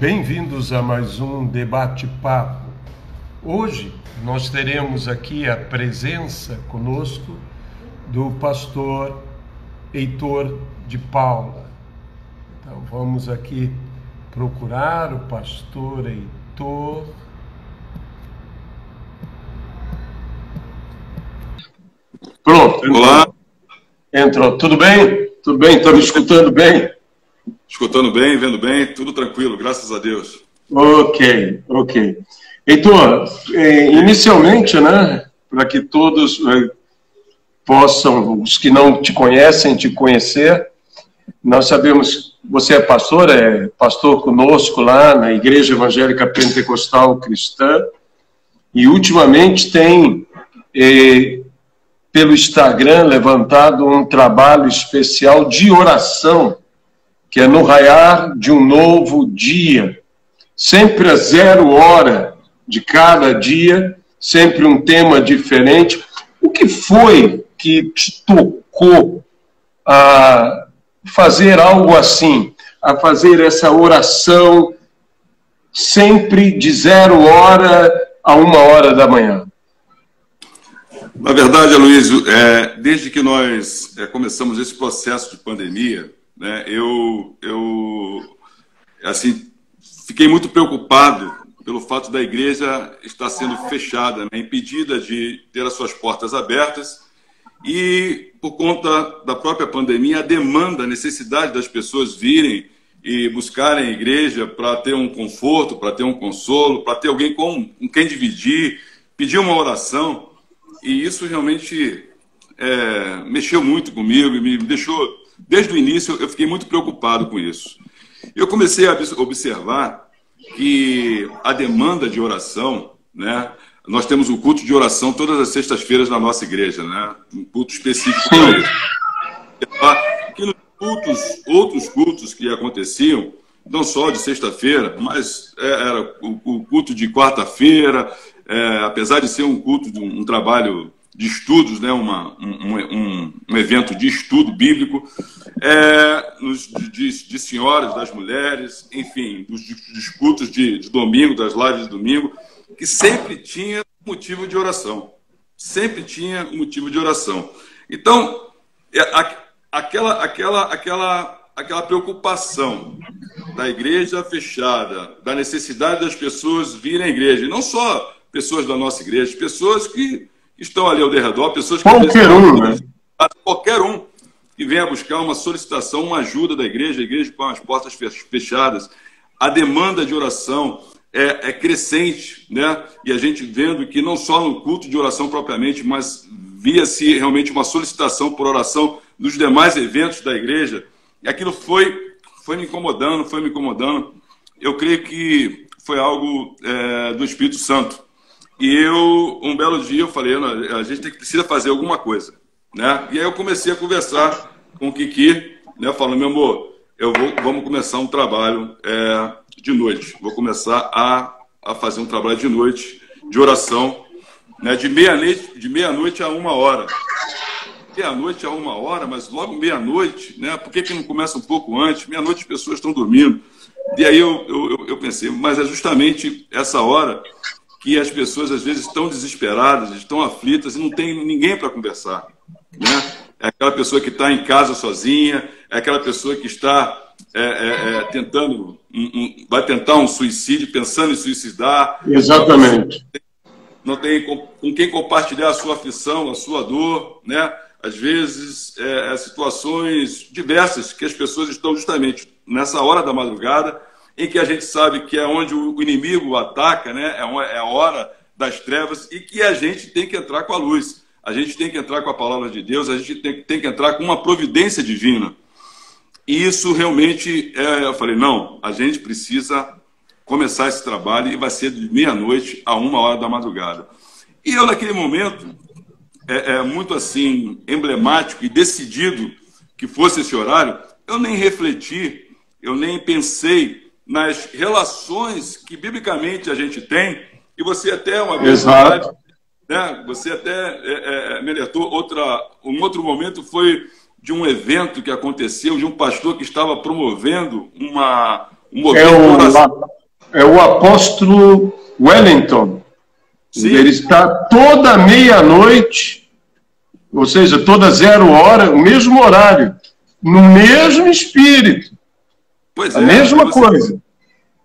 Bem-vindos a mais um debate-papo. Hoje nós teremos aqui a presença conosco do pastor Heitor de Paula. Então vamos aqui procurar o pastor Heitor. Pronto. Olá. Entrou. Tudo bem? Tudo bem? Está me escutando bem? Escutando bem, vendo bem, tudo tranquilo, graças a Deus. Ok. Heitor, inicialmente, para que todos possam, os que não te conhecem, te conhecer, nós sabemos que você é pastor conosco lá na Igreja Evangélica Pentecostal Cristã, e ultimamente tem, pelo Instagram, levantado um trabalho especial de oração, que é no raiar de um novo dia, sempre às 0 hora de cada dia, sempre um tema diferente. O que foi que te tocou a fazer algo assim, a fazer essa oração sempre de 0 hora a 1 hora da manhã? Na verdade, Aloysio, desde que nós começamos esse processo de pandemia, eu fiquei muito preocupado pelo fato da igreja estar sendo fechada, impedida de ter as suas portas abertas, e por conta da própria pandemia, a demanda, a necessidade das pessoas virem e buscarem a igreja para ter um conforto, para ter um consolo, para ter alguém com quem dividir, pedir uma oração, e isso realmente mexeu muito comigo e me deixou. Desde o início, eu fiquei muito preocupado com isso. Eu comecei a observar que a demanda de oração, nós temos um culto de oração todas as sextas-feiras na nossa igreja, um culto específico para isso. Que nos outros cultos que aconteciam, não só de sexta-feira, mas era o culto de quarta-feira, apesar de ser um culto de um trabalho de estudos, um evento de estudo bíblico, de senhoras, das mulheres, enfim, dos cultos de domingo, das lives de domingo, que sempre tinha motivo de oração. Sempre tinha um motivo de oração. Então, aquela preocupação da igreja fechada, da necessidade das pessoas virem à igreja, e não só pessoas da nossa igreja, pessoas que estão ali ao redor, pessoas que... Qualquer um que venha buscar uma solicitação, uma ajuda da igreja, a igreja com as portas fechadas. A demanda de oração é crescente, E a gente vendo que não só no culto de oração propriamente, mas via-se realmente uma solicitação por oração nos demais eventos da igreja, e aquilo foi me incomodando. Eu creio que foi algo do Espírito Santo. E um belo dia, eu falei, a gente precisa fazer alguma coisa, E aí eu comecei a conversar com o Kiki, falando, meu amor, vamos começar um trabalho de noite. Vou começar a fazer um trabalho de noite, de oração, de meia-noite a 1 hora. Meia-noite a 1 hora, mas logo meia-noite, Por que não começa um pouco antes? Meia-noite as pessoas estão dormindo. E aí eu pensei, mas é justamente essa hora que as pessoas às vezes estão desesperadas, estão aflitas e não tem ninguém para conversar, É aquela pessoa que está em casa sozinha, é aquela pessoa que está vai tentar um suicídio, pensando em suicidar. Exatamente. Não tem com quem compartilhar a sua aflição, a sua dor, Às vezes, situações diversas que as pessoas estão justamente nessa hora da madrugada, em que a gente sabe que é onde o inimigo ataca, é a hora das trevas, e que a gente tem que entrar com a luz, a gente tem que entrar com a palavra de Deus, a gente tem que entrar com uma providência divina. E isso realmente, eu falei, não, a gente precisa começar esse trabalho, e vai ser de meia-noite a 1 hora da madrugada. E eu, naquele momento, muito assim, emblemático e decidido que fosse esse horário, eu nem refleti, eu nem pensei nas relações que biblicamente a gente tem, e você até uma vez... Exato. Você até me alertou, um outro momento foi de um evento que aconteceu, de um pastor que estava promovendo um movimento de oração. É o apóstolo Wellington. Sim. Ele está toda meia-noite, ou seja, toda 0 hora, o mesmo horário, no mesmo espírito. Pois a mesma coisa.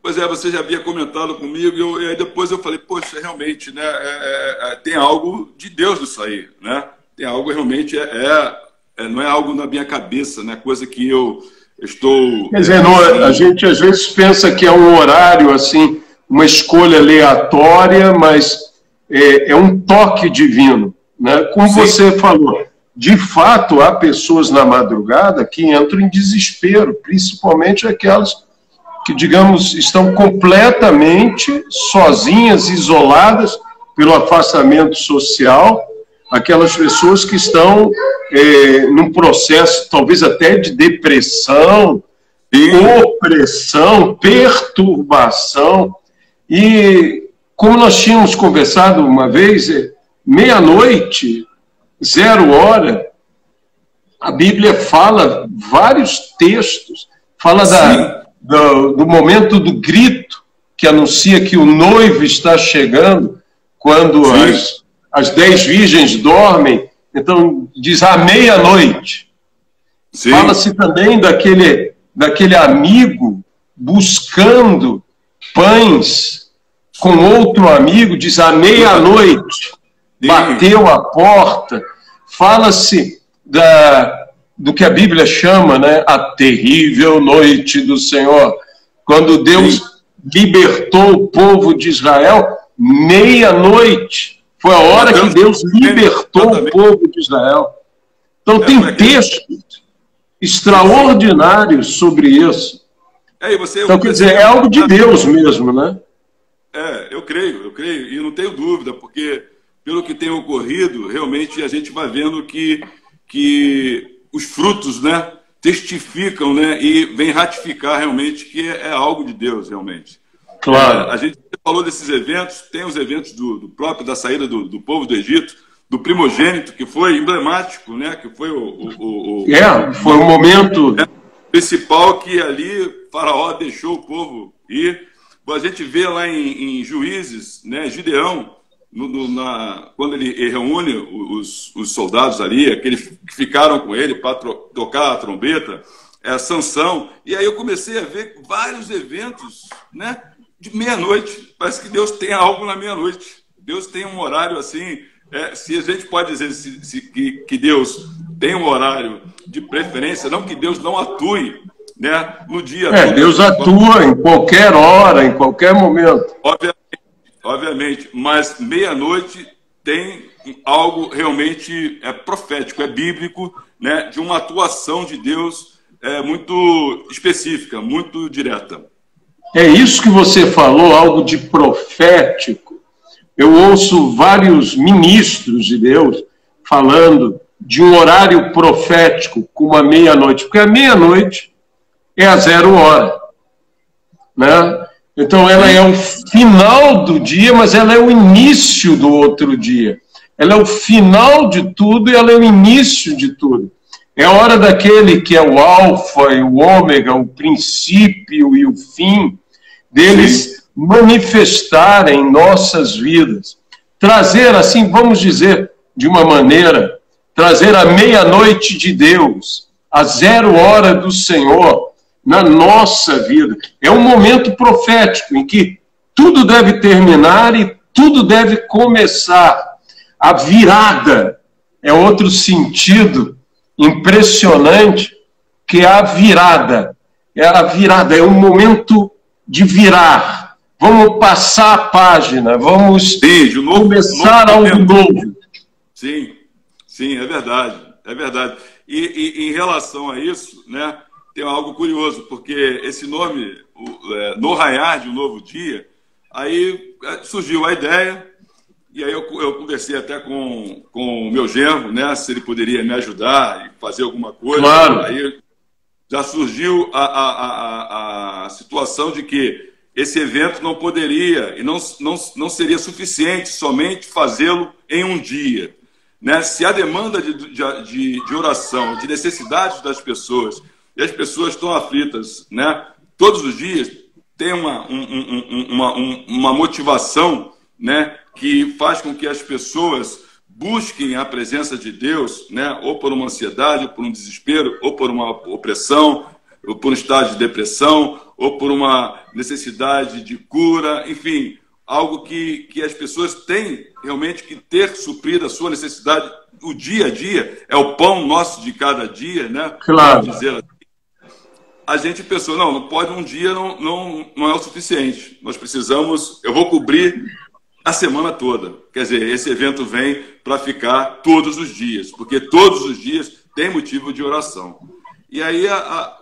Pois é, você já havia comentado comigo, e aí depois eu falei, poxa, realmente, né, tem algo de Deus nisso aí, né? Tem algo realmente, não é algo na minha cabeça, né? Coisa que eu estou... Quer dizer, a gente às vezes pensa que é um horário, assim, uma escolha aleatória, mas é um toque divino, né? Como Sim. você falou, de fato, há pessoas na madrugada que entram em desespero, principalmente aquelas que, digamos, estão completamente sozinhas, isoladas pelo afastamento social, aquelas pessoas que estão num processo, talvez até de depressão, opressão, perturbação. E, como nós tínhamos conversado uma vez, meia-noite, 0 hora, a Bíblia fala vários textos, fala do momento do grito, que anuncia que o noivo está chegando, quando as 10 virgens dormem, então diz à meia-noite. Fala-se também daquele amigo buscando pães com outro amigo, diz à meia-noite, bateu a porta. Fala-se do que a Bíblia chama, né, a terrível noite do Senhor, quando Deus libertou o povo de Israel, meia-noite, foi a hora que Deus libertou o povo de Israel. Então tem textos extraordinários sobre isso. Então, quer dizer, é algo de Deus mesmo, né? Eu creio, e não tenho dúvida, porque pelo que tem ocorrido, realmente a gente vai vendo que os frutos, né, testificam, né, e vem ratificar realmente que é algo de Deus, realmente. Claro. A gente falou desses eventos, tem os eventos do próprio, da saída do povo do Egito, do primogênito, que foi emblemático, né, que foi foi o momento principal que ali Faraó deixou o povo ir. A gente vê lá em Juízes, né, Gideão, quando ele reúne os soldados ali, aqueles que ficaram com ele para tocar a trombeta, Sansão, e aí eu comecei a ver vários eventos, né, de meia-noite. Parece que Deus tem algo na meia-noite. Deus tem um horário assim, se a gente pode dizer que Deus tem um horário de preferência, não que Deus não atue, né, no dia todo. Deus atua em qualquer hora, em qualquer momento. Obviamente, mas meia-noite tem algo realmente profético, bíblico, né, de uma atuação de Deus muito específica, muito direta. É isso que você falou, algo de profético. Eu ouço vários ministros de Deus falando de um horário profético como a meia-noite, porque a meia-noite é a 0 hora, né? Então, ela é o final do dia, mas ela é o início do outro dia. Ela é o final de tudo e ela é o início de tudo. É a hora daquele que é o alfa e o ômega, o princípio e o fim, deles manifestarem em nossas vidas. Trazer, assim, vamos dizer, de uma maneira, trazer a meia-noite de Deus, a 0 hora do Senhor, na nossa vida. É um momento profético em que tudo deve terminar e tudo deve começar. A virada é outro sentido impressionante, que é a virada. É um momento de virar. Vamos passar a página, vamos começar algo novo. Sim, é verdade. E em relação a isso, né, tem algo curioso, porque esse nome, No Raiar de um Novo Dia, aí surgiu a ideia, e aí eu conversei até com o meu genro, né, se ele poderia me ajudar e fazer alguma coisa. Claro. Aí já surgiu a situação de que esse evento não poderia e não seria suficiente somente fazê-lo em um dia, né? Se a demanda de oração, de necessidades das pessoas, e as pessoas estão aflitas, né, todos os dias tem uma motivação, né, que faz com que as pessoas busquem a presença de Deus, né, ou por uma ansiedade, ou por um desespero, ou por uma opressão, ou por um estado de depressão, ou por uma necessidade de cura, enfim, algo que as pessoas têm realmente que ter suprido a sua necessidade. O dia a dia é o pão nosso de cada dia, né? Claro. Dizer assim. A gente pensou, não pode, um dia não é o suficiente. Nós precisamos, eu vou cobrir a semana toda. Quer dizer, esse evento vem para ficar todos os dias, porque todos os dias tem motivo de oração. E aí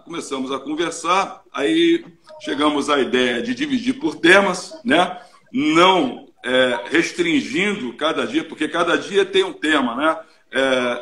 começamos a conversar, aí chegamos à ideia de dividir por temas, né? Não restringindo cada dia, porque cada dia tem um tema, né?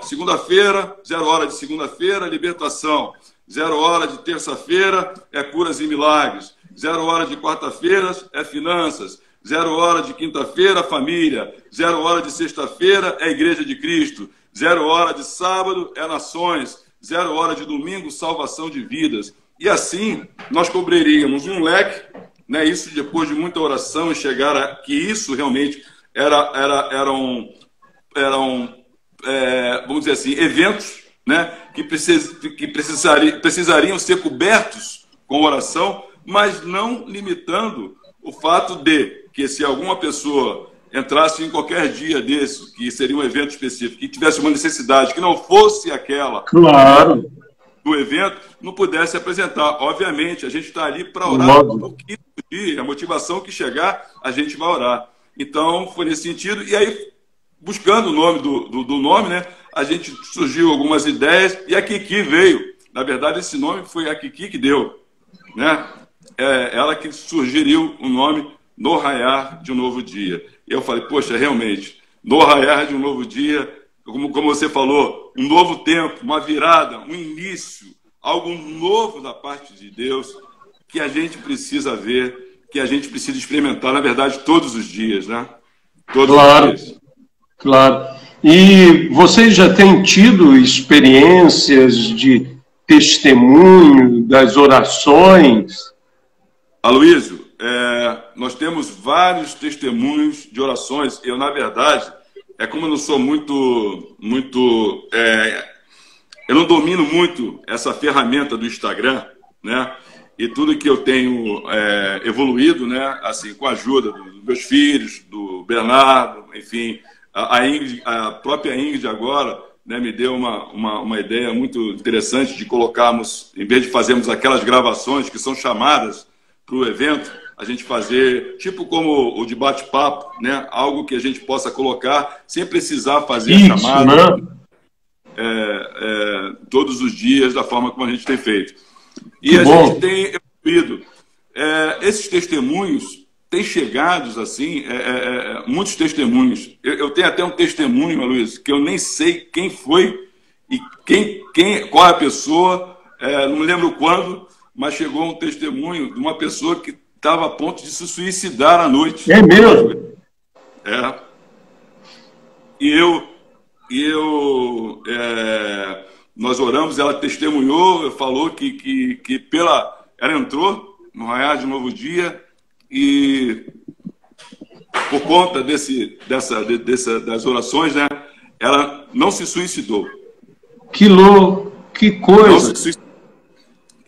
Segunda-feira, 0 hora de segunda-feira, libertação. 0 hora de terça-feira é curas e milagres. 0 hora de quarta-feira é finanças. 0 hora de quinta-feira, família. 0 hora de sexta-feira é Igreja de Cristo. 0 hora de sábado é nações. 0 hora de domingo, salvação de vidas. E assim nós cobriríamos um leque, né? Isso depois de muita oração e chegar a que isso realmente eram vamos dizer assim, eventos, né, que precisariam ser cobertos com oração, mas não limitando o fato de que se alguma pessoa entrasse em qualquer dia desse, que seria um evento específico, que tivesse uma necessidade que não fosse aquela, claro, do evento, não pudesse apresentar. Obviamente, a gente está ali para orar um pouquinho do dia, a motivação que chegar, a gente vai orar. Então, foi nesse sentido, e aí, buscando o nome do nome, né, a gente surgiu algumas ideias, e a Kiki veio. Na verdade, esse nome foi a Kiki que deu, né? Ela que sugeriu o nome No Raiar de um Novo Dia. E eu falei, poxa, realmente, no raiar de um novo dia, como você falou, um novo tempo, uma virada, um início, algo novo da parte de Deus, que a gente precisa ver, que a gente precisa experimentar, na verdade, todos os dias, né? Todos os dias. Claro. E vocês já têm tido experiências de testemunho das orações? Aloysio, nós temos vários testemunhos de orações. Eu, na verdade, como eu não sou eu não domino muito essa ferramenta do Instagram, né? E tudo que eu tenho evoluído, né? Assim, com a ajuda dos meus filhos, do Bernardo, enfim, a própria Ingrid agora, né, me deu uma ideia muito interessante de colocarmos, em vez de fazermos aquelas gravações que são chamadas para o evento, a gente fazer, tipo como o de bate-papo, né, algo que a gente possa colocar sem precisar fazer a chamada, né? Todos os dias, da forma como a gente tem feito. E a gente tem evoluído. Esses testemunhos têm chegado, assim, muitos testemunhos. Eu tenho até um testemunho, Luiz, que eu nem sei quem foi e qual é a pessoa, não me lembro quando, mas chegou um testemunho de uma pessoa que estava a ponto de se suicidar à noite. É mesmo? Nós oramos, ela testemunhou, falou que ela entrou no raiar de um novo dia e por conta das orações, né, ela não se suicidou. Que louco, que coisa!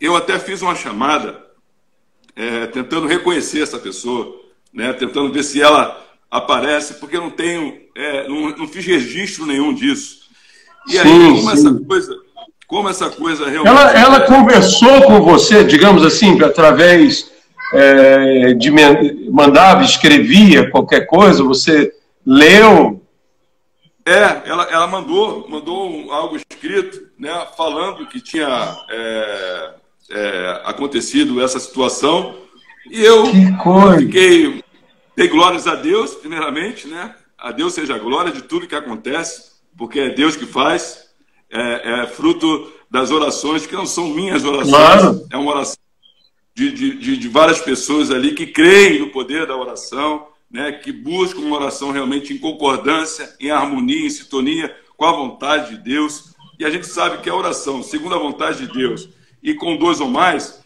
Eu até fiz uma chamada tentando reconhecer essa pessoa, né, tentando ver se ela aparece, porque eu não tenho, não fiz registro nenhum disso. E aí, como essa coisa realmente... Ela conversou com você, digamos assim, através de mandava, escrevia qualquer coisa, você leu? Ela mandou algo escrito, né, falando que tinha acontecido essa situação, e eu dei glórias a Deus, primeiramente, né? A Deus seja a glória de tudo que acontece, porque é Deus que faz, é fruto das orações, que não são minhas orações, claro. É uma oração de várias pessoas ali que creem no poder da oração, né? Que buscam uma oração realmente em concordância, em harmonia, em sintonia com a vontade de Deus. E a gente sabe que a oração, segundo a vontade de Deus, e com 2 ou mais,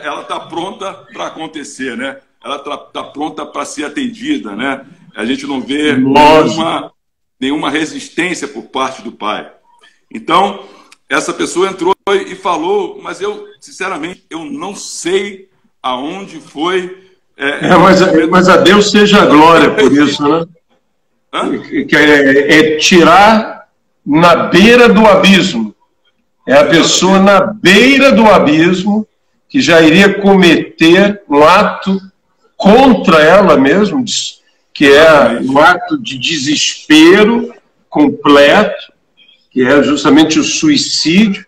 ela está pronta para acontecer, né? Ela está pronta para ser atendida, né? A gente não vê nenhuma resistência por parte do pai. Então, essa pessoa entrou e falou, mas eu, sinceramente, eu não sei aonde foi. Mas a Deus seja a glória por isso, né? É tirar na beira do abismo. É a pessoa na beira do abismo que já iria cometer um ato contra ela mesma, que é um ato de desespero completo, que é justamente o suicídio.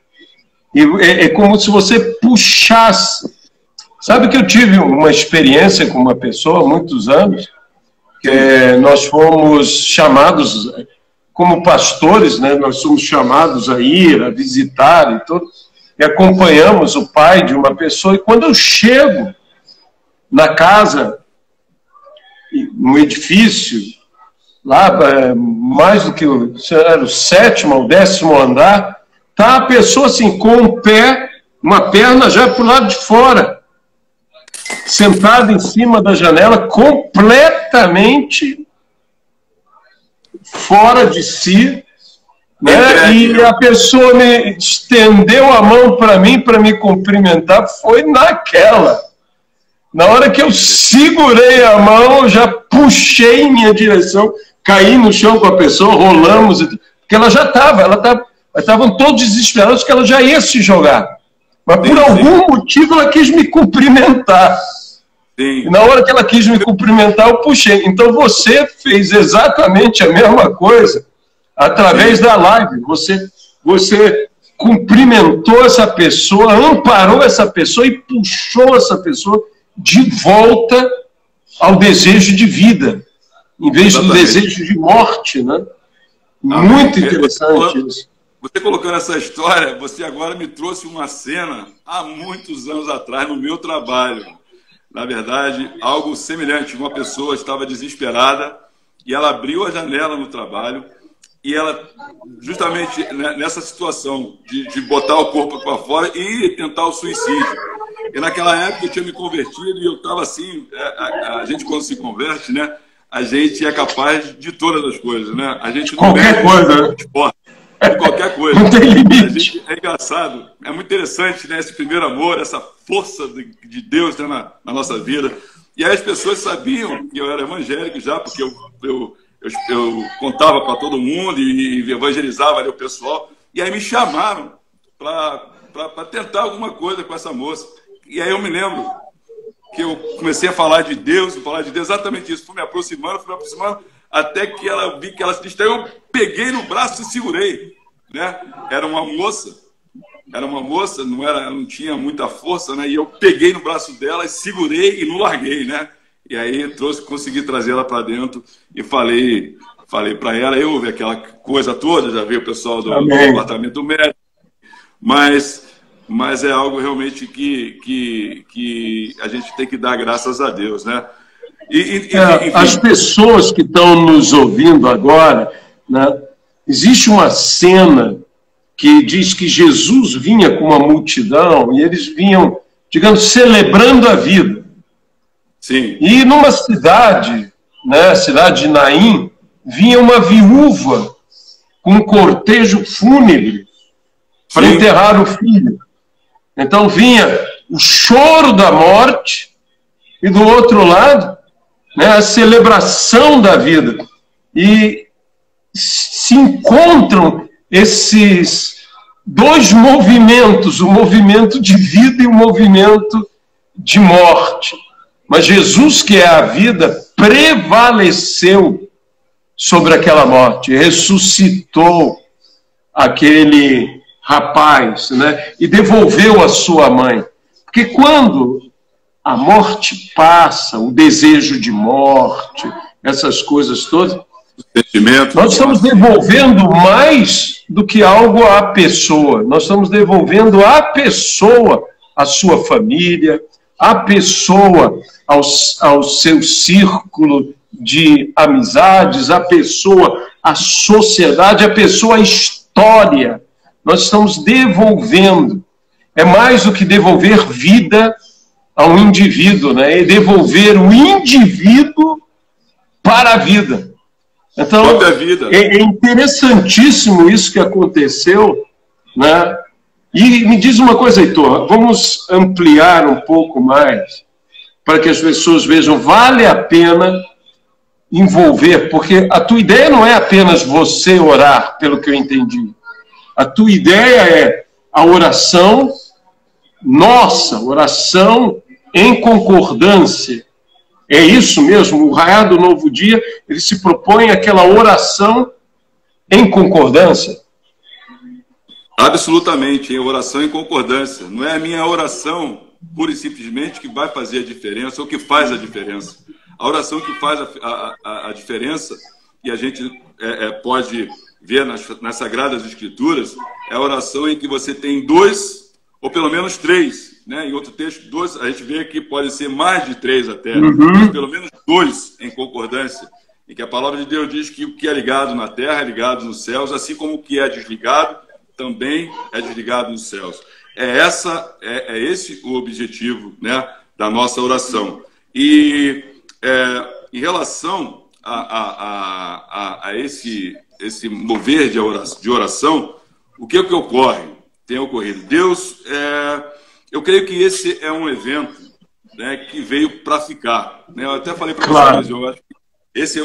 E é como se você puxasse. Sabe que eu tive uma experiência com uma pessoa há muitos anos, que nós fomos chamados, como pastores, né, nós somos chamados a ir, a visitar e tudo, e acompanhamos o pai de uma pessoa, e quando eu chego na casa, no edifício, lá mais do que o 7º ou 10º andar, tá a pessoa assim, com um pé, uma perna já para o lado de fora, sentada em cima da janela, completamente fora de si, né? E a pessoa me estendeu a mão para mim, para me cumprimentar, foi naquela. Na hora que eu segurei a mão, eu já puxei em minha direção, caí no chão com a pessoa, rolamos, porque ela já estava, estavam todos desesperados que ela já ia se jogar. Mas por algum motivo ela quis me cumprimentar. E na hora que ela quis me cumprimentar, eu puxei. Então você fez exatamente a mesma coisa através da live. Você cumprimentou essa pessoa, amparou essa pessoa e puxou essa pessoa de volta ao desejo de vida, em vez do desejo de morte, né? Muito interessante isso. Você colocando essa história, você agora me trouxe uma cena há muitos anos atrás no meu trabalho. Na verdade, algo semelhante. Uma pessoa estava desesperada e ela abriu a janela no trabalho e ela, justamente nessa situação de botar o corpo para fora e tentar o suicídio. E naquela época eu tinha me convertido e eu estava assim, a gente quando se converte, né, a gente é capaz de todas as coisas, né? A gente não qualquer coisa, de qualquer coisa. Não tem limite. É engraçado, é muito interessante, né, esse primeiro amor, essa força de Deus, né, na nossa vida. E aí as pessoas sabiam que eu era evangélico já, porque eu contava para todo mundo e evangelizava ali o pessoal. E aí me chamaram para tentar alguma coisa com essa moça. E aí eu me lembro que eu comecei a falar de Deus, exatamente isso. Fui me aproximando, até que ela vi que ela se distraiu. Eu peguei no braço e segurei, né? Era uma moça, não tinha muita força, né? E eu peguei no braço dela e segurei e não larguei, né? E aí consegui trazer ela para dentro e falei para ela. Eu ouvi aquela coisa toda, já veio o pessoal do departamento médico, mas é algo realmente que a gente tem que dar graças a Deus, né? As pessoas que estão nos ouvindo agora, né, existe uma cena que diz que Jesus vinha com uma multidão e eles vinham, digamos, celebrando a vida. Sim. E numa cidade, né, cidade de Naim, vinha uma viúva com um cortejo fúnebre para enterrar o filho. Então vinha o choro da morte e do outro lado, né, a celebração da vida. E se encontram esses dois movimentos, o movimento de vida e o movimento de morte. Mas Jesus, que é a vida, prevaleceu sobre aquela morte, ressuscitou aquele rapaz, né, e devolveu a sua mãe. Porque quando a morte passa, o desejo de morte, essas coisas todas, nós estamos devolvendo mais do que algo à pessoa. Nós estamos devolvendo à pessoa a sua família, a pessoa ao seu círculo de amizades, a pessoa, a sociedade, a pessoa, a história. Nós estamos devolvendo. é mais do que devolver vida ao indivíduo, né? É devolver o indivíduo para a vida. Então, é interessantíssimo isso que aconteceu, né? E me diz uma coisa, Heitor, vamos ampliar um pouco mais para que as pessoas vejam, vale a pena envolver, porque a tua ideia não é apenas você orar, pelo que eu entendi. A tua ideia é a oração, nossa, oração em concordância. É isso mesmo, o raiar do novo dia, ele se propõe aquela oração em concordância. Absolutamente, em oração em concordância. Não é a minha oração, pura e simplesmente, que vai fazer a diferença ou que faz a diferença. A oração que faz a diferença, e a gente pode ver nas Sagradas Escrituras, é a oração em que você tem dois, ou pelo menos três, né? Em outro texto, dois, a gente vê que pode ser mais de três até, mas pelo menos dois em concordância, em que a palavra de Deus diz que o que é ligado na terra é ligado nos céus, assim como o que é desligado também é desligado nos céus. É esse o objetivo, né, da nossa oração. E em relação a esse mover de oração, o que ocorre? Tem ocorrido. Deus, eu creio que esse é um evento, né, que veio para ficar. Né? Eu até falei para vocês, eu acho que esse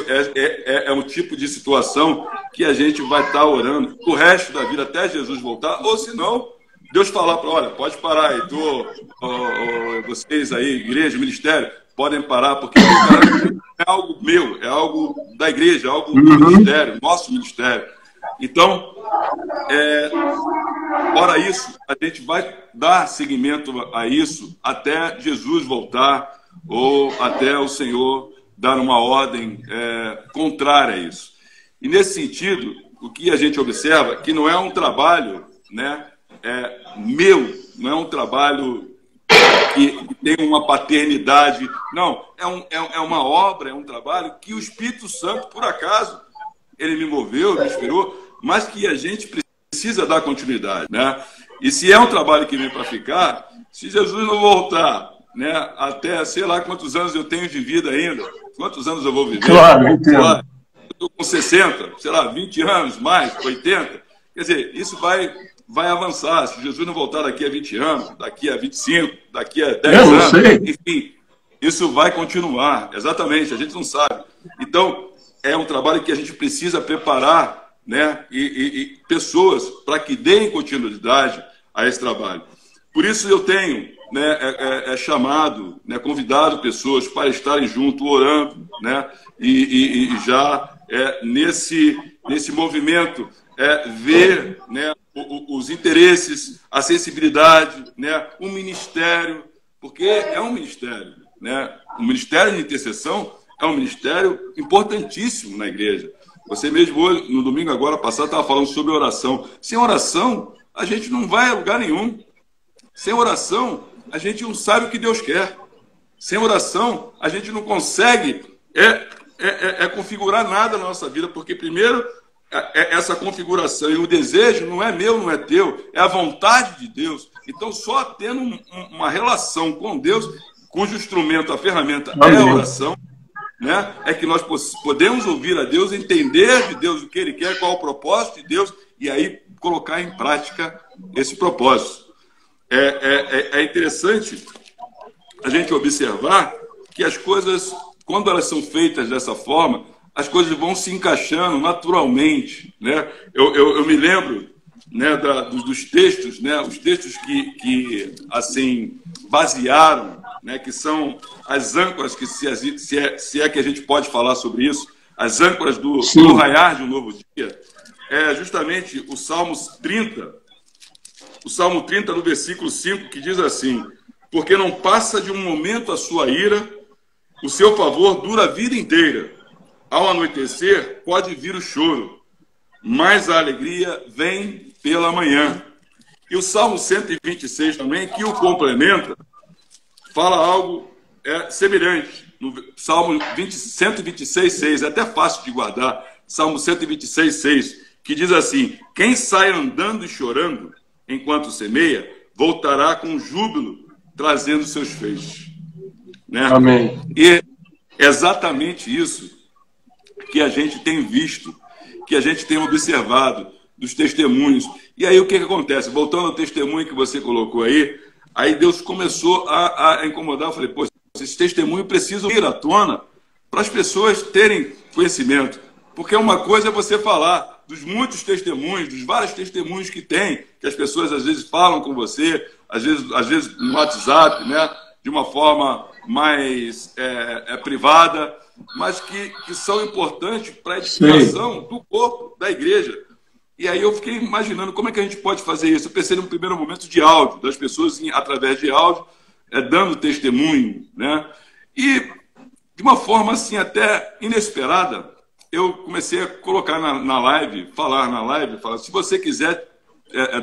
é um tipo de situação que a gente vai estar orando o resto da vida até Jesus voltar, ou se não, Deus falar para, olha, pode parar, Heitor, vocês aí, igreja, ministério, podem parar, porque é algo meu, é algo da igreja, é algo do ministério, nosso ministério. Então, ora isso, a gente vai dar seguimento a isso até Jesus voltar ou até o Senhor dar uma ordem contrária a isso. E nesse sentido, o que a gente observa que não é um trabalho, né, meu, não é um trabalho que tem uma paternidade, não, é uma obra, é um trabalho que o Espírito Santo, por acaso, ele me moveu, me inspirou, mas que a gente precisa dar continuidade, né? E se é um trabalho que vem para ficar, se Jesus não voltar, né, até sei lá quantos anos eu tenho de vida ainda, quantos anos eu vou viver? Claro, entendo. Eu estou com 60, sei lá, 20 anos, mais, 80. Quer dizer, isso vai avançar. Se Jesus não voltar daqui a 20 anos, daqui a 25, daqui a 10 anos, enfim, isso vai continuar. Exatamente, a gente não sabe. Então, é um trabalho que a gente precisa preparar, né, e pessoas para que deem continuidade a esse trabalho. Por isso eu tenho, né, chamado, né, convidado pessoas para estarem junto, orando, né, e já nesse movimento ver, né, os interesses, a sensibilidade, né, o ministério, porque é um ministério, né, o ministério de intercessão é um ministério importantíssimo na igreja. Você mesmo hoje, no domingo agora passado, estava falando sobre oração. Sem oração, a gente não vai a lugar nenhum. Sem oração, a gente não sabe o que Deus quer. Sem oração, a gente não consegue configurar nada na nossa vida, porque primeiro, essa configuração e o desejo não é meu, não é teu, é a vontade de Deus. Então, só tendo uma relação com Deus, cujo instrumento, a ferramenta é a oração, né, é que nós podemos ouvir a Deus, entender de Deus o que Ele quer, qual é o propósito de Deus, e aí colocar em prática esse propósito. É interessante a gente observar que as coisas, quando elas são feitas dessa forma, as coisas vão se encaixando naturalmente, né? Eu me lembro, né, dos textos, né, os textos que assim basearam, né, que são as âncoras, que se é que a gente pode falar sobre isso, as âncoras do raiar de um novo dia, é justamente o Salmo 30, no versículo 5, que diz assim: porque não passa de um momento a sua ira, o seu favor dura a vida inteira. Ao anoitecer pode vir o choro, mas a alegria vem pela manhã. E o Salmo 126 também, que o complementa, fala algo semelhante. No Salmo 126, 6, é até fácil de guardar, Salmo 126, 6, que diz assim: quem sai andando e chorando enquanto semeia, voltará com júbilo, trazendo seus feixes. Né? Amém. E é exatamente isso que a gente tem visto, que a gente tem observado dos testemunhos. E aí o que acontece? Voltando ao testemunho que você colocou aí Deus começou a incomodar. Eu falei, pô, esse testemunho precisa ir à tona para as pessoas terem conhecimento. Porque uma coisa é você falar dos muitos testemunhos, dos vários testemunhos que tem, que as pessoas às vezes falam com você, às vezes no WhatsApp, né, de uma forma mais privada, mas que são importantes para a edificação do corpo da igreja. E aí eu fiquei imaginando como é que a gente pode fazer isso. Eu pensei num primeiro momento de áudio, das pessoas através de áudio, dando testemunho, né? E de uma forma assim até inesperada, eu comecei a colocar na live, falar se você quiser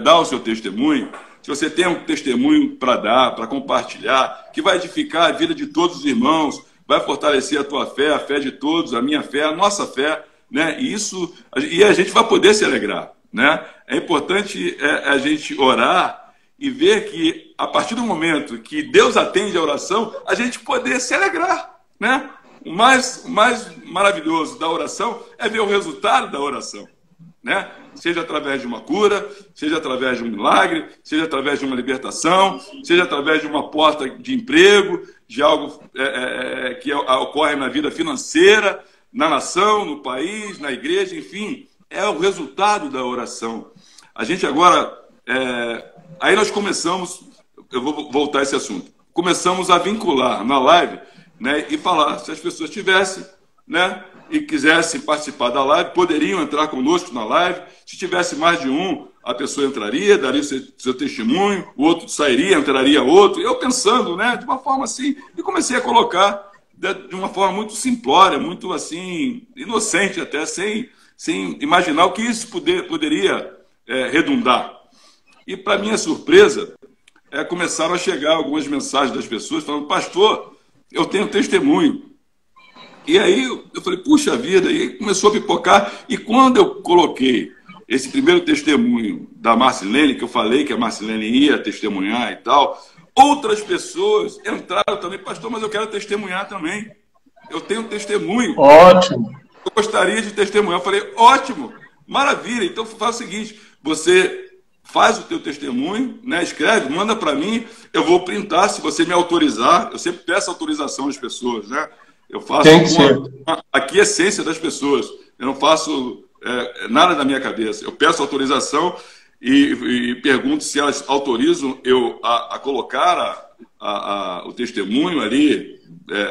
dar o seu testemunho, se você tem um testemunho para dar, para compartilhar, que vai edificar a vida de todos os irmãos, vai fortalecer a tua fé, a fé de todos, a minha fé, a nossa fé, né? E a gente vai poder se alegrar, né? É importante a gente orar e ver que a partir do momento que Deus atende a oração, a gente poder se alegrar, né? O mais maravilhoso da oração é ver o resultado da oração, né? Seja através de uma cura, seja através de um milagre, seja através de uma libertação, seja através de uma porta de emprego, de algo que ocorre na vida financeira, na nação, no país, na igreja, enfim, é o resultado da oração. A gente agora, aí nós começamos, eu vou voltar a esse assunto, começamos a vincular na live, né, e falar, se as pessoas tivessem, né, e quisessem participar da live, poderiam entrar conosco na live. Se tivesse mais de um, a pessoa entraria, daria seu testemunho, o outro sairia, entraria outro. Eu pensando, né, de uma forma assim, e comecei a colocar de uma forma muito simplória, muito assim, inocente até, sem imaginar o que isso poderia redundar. E, para minha surpresa, começaram a chegar algumas mensagens das pessoas falando, pastor, eu tenho testemunho. E aí eu falei, puxa vida, e começou a pipocar. E quando eu coloquei esse primeiro testemunho da Marcilene, que eu falei que a Marcilene ia testemunhar e tal, outras pessoas entraram também, pastor, mas eu quero testemunhar também. Eu tenho testemunho. Ótimo. Eu gostaria de testemunhar. Eu falei, ótimo, maravilha. Então faz o seguinte, você faz o teu testemunho, né? Escreve, manda para mim, eu vou printar, se você me autorizar. Eu sempre peço autorização às pessoas, né? Eu faço a aquiescência das pessoas. Eu não faço nada da minha cabeça. Eu peço autorização e pergunto se elas autorizam eu a colocar o testemunho ali,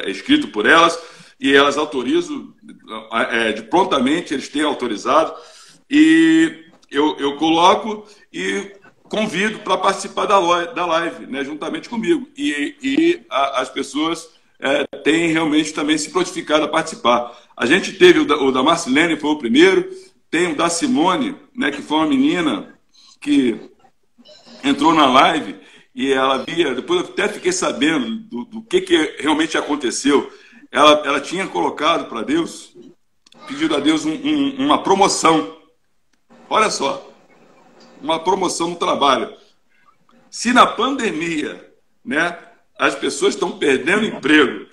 escrito por elas, e elas autorizam, prontamente eles têm autorizado, e eu coloco e convido para participar da live, né, juntamente comigo. E as pessoas têm realmente também se prontificado a participar. A gente teve o da Marcilene, foi o primeiro, tem o da Simone, né, que foi uma menina que entrou na live e ela via, depois eu até fiquei sabendo do que realmente aconteceu. Ela tinha colocado para Deus, pedido a Deus uma promoção. Olha só, uma promoção no trabalho. Se na pandemia, né, as pessoas estão perdendo emprego,